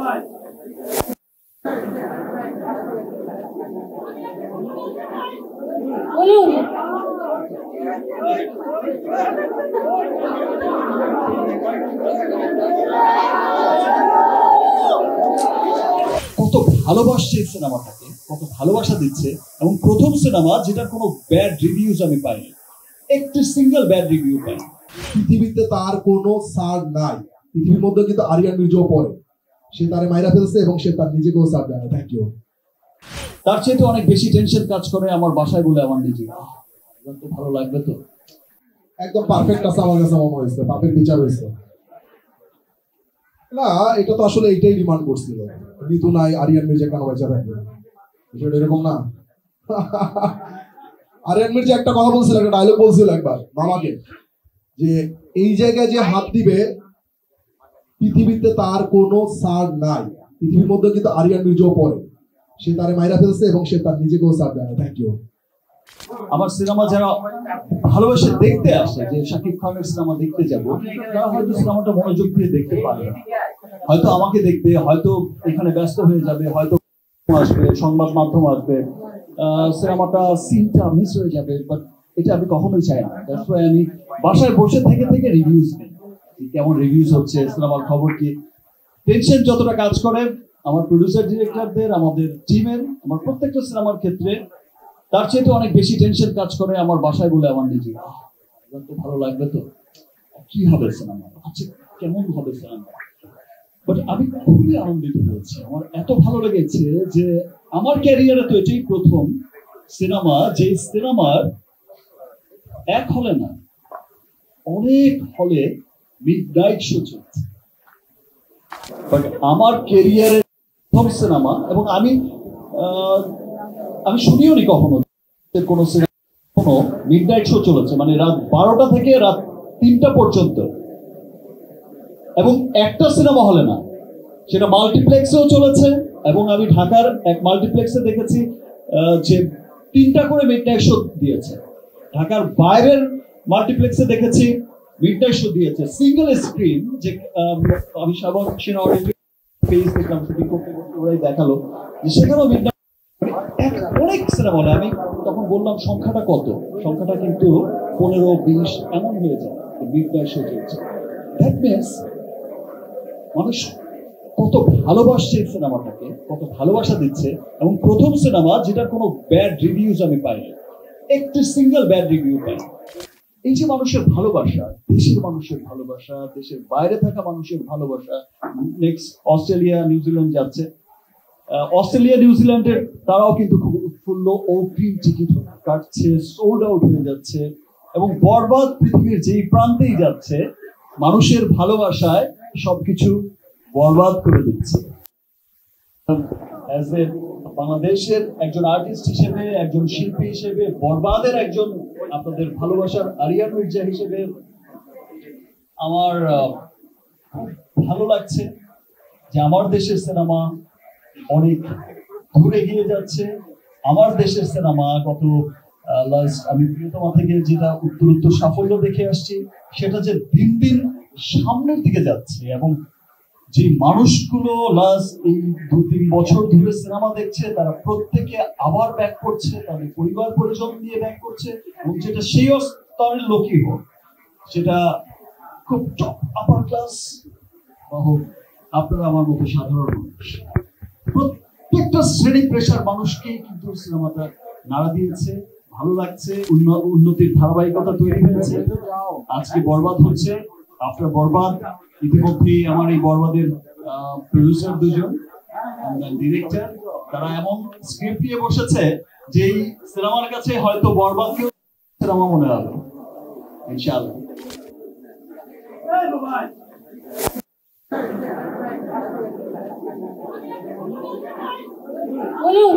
কত ভালোবাসছে এই সিনেমাটাকে, কত ভালোবাসা দিচ্ছে, এবং প্রথম সিনেমা যেটার কোনো ব্যাড রিভিউজ আমি পাইনি, একটি সিঙ্গেল ব্যাড রিভিউ পাইনি। পৃথিবীতে তার কোনো সার নাই, পৃথিবীর মধ্যে কিন্তু আরিয়ান মির্জাও পড়ে, সে তারে মাইরা ফেলছে এবং সে তার নিজেকেও সার দেয়। Thank you. তার চেয়ে তো অনেক বেশি টেনশন কাজ করে আমার বাসায় বলে আমার নিজে, তো ভালো লাগবে তো। একদম পারফেক্ট আছে আমার কাছে মনে হয়েছে, পাপের বিচার হয়েছে না, এটা তো আসলে এইটাই ডিমান্ড করছিল, ঋতু নাই আরিয়ান মির্জা কেন বেঁচে থাকবে, বিষয়টা এরকম না। আরিয়ান মির্জা একটা কথা বলছিল, একটা ডায়লগ বলছিল একবার মামাকে, যে এই জায়গায় যে হাত দিবে পৃথিবীতে তার কোনো সার নাই, পৃথিবীর মধ্যে কিন্তু আরিয়ান মির্জাও পড়ে, সে তারে মাইরা ফেলছে এবং সে তার নিজেকেও সার দেয়। Thank you. আমার সিনেমা যারা ভালোবেসে দেখতে আসে, যে শাকিব খানের সিনেমা দেখতে যাব, তারা হয়তো সিনেমাটা মনোযোগ দিয়ে দেখতে পারবে না, হয়তো আমাকে দেখবে, হয়তো এখানে ব্যস্ত হয়ে যাবে, হয়তো আসবে, সংবাদ মাধ্যম আসবে, সিনেমাটা সিনটা মিস হয়ে যাবে, বাট এটা আমি কখনোই চাই না। দ্যাটস ওয়াই আমি বাসায় বসে থেকে থেকে রিভিউজ দিই, কেমন রিভিউজ হচ্ছে, সিনেমার খবর কি। টেনশন যতটা কাজ করে আমার প্রডিউসার ডিরেক্টরদের, আমাদের টিমের, আমার প্রত্যেকটা সিনেমার ক্ষেত্রে, তার চেয়ে তো অনেক বেশি টেনশন কাজ করে আমার বাসায় বলে আমার নিজে, তো ভালো লাগবে তো, কি হবে সিনেমা, আচ্ছা কেমন হবে সিনেমা। বাট আমি খুবই আনন্দিত হয়েছি, আমার এত ভালো লেগেছে যে আমার ক্যারিয়ারে তো এটাই প্রথম সিনেমা, যে সিনেমার এক হলে না অনেক হলে মিডনাইট শো চলছে। বাট আমার ক্যারিয়ারের প্রথম সিনেমা, এবং আমি শুনিও নি কখনো কোনো সিনেমা কোনো মিডনাইট শো চলেছে, মানে রাত 12টা থেকে রাত 3টা পর্যন্ত, এবং একটা সিনেমা হলে না, সেটা মাল্টিপ্লেক্সেও চলেছে। এবং আমি ঢাকার এক মাল্টিপ্লেক্সে দেখেছি যে 3টা করে মিডনাইট শো দিয়েছে, ঢাকার বাইরের মাল্টিপ্লেক্সে দেখেছি মিডনাইট শো দিয়েছে সিঙ্গেল স্ক্রিন। যে আমি পেজ দেখলাম, শুটিং করতে করতে ওরাই দেখালো যে সেখানেও মিডনাইট অনেক সিনেমা হলে। আমি তখন বললাম সংখ্যাটা কত, সংখ্যাটা কিন্তু 15-20 এমন হয়ে যায় মিডনাইট শো চলছে। দ্যাট মিনস মানুষ কত ভালোবাসছে এই সিনেমাটাকে, কত ভালোবাসা দিচ্ছে, এবং প্রথম সিনেমা যেটার কোনো ব্যাড রিভিউজ আমি পাইনি, একটি সিঙ্গেল ব্যাড রিভিউ পাইনি। এই যে মানুষের ভালোবাসা, দেশের মানুষের ভালোবাসা, দেশের বাইরে থাকা মানুষের ভালোবাসা, নেক্সট অস্ট্রেলিয়া নিউজিল্যান্ড যাচ্ছে, অস্ট্রেলিয়া নিউজিল্যান্ডের তারাও কিন্তু খুব উৎফুল্ল, অগ্রিম টিকিট কাটছে, সোল্ড আউট হয়ে যাচ্ছে, এবং বরবাদ পৃথিবীর যেই প্রান্তেই যাচ্ছে মানুষের ভালোবাসায় সবকিছু বরবাদ করে দিচ্ছে। অ্যাজ এ বাংলাদেশের একজন আর্টিস্ট হিসেবে, একজন শিল্পী হিসেবে, বরবাদের একজন আপনাদের ভালোবাসার আরিয়ান মির্জা হিসেবে আমার ভালো লাগছে যে আমার দেশের সিনেমা অনেক দূরে এগিয়ে যাচ্ছে। আমার দেশের সিনেমা গত আমি প্রিয়তমা থেকে যেটা উত্তরোত্তর সাফল্য দেখে আসছি, সেটা যে দিন দিন সামনের দিকে যাচ্ছে, এবং যে মানুষগুলো লাস্ট এই 2-3 বছর ধরে সিনেমা দেখছে, তারা প্রত্যেকে আবার ব্যাক করছে, তাদের পরিবার পরিজন নিয়ে ব্যাক করছে, এবং যেটা সেই স্তরের লোকই হোক, সেটা খুব টপ আপার ক্লাস হোক, আপনারা আমার মতো সাধারণ মানুষ, প্রত্যেকটা শ্রেণী পেশার মানুষকেই কিন্তু সিনেমাটা নাড়া দিয়েছে, ভালো লাগছে, উন্নতির ধারাবাহিকতা তৈরি হয়েছে। আজকে বরবাদ হচ্ছে, আপনার বরবাদ ইতিমধ্যেই আমার এই বরবাদের প্রডিউসার দুজন, ডিরেক্টর, তারা এমন স্ক্রিপ্ট নিয়ে বসেছে যে এই সিনেমার কাছে হয়তো বরবাদকেও সিনেমা মনে হবে ইনশাআল্লাহ। বলুন।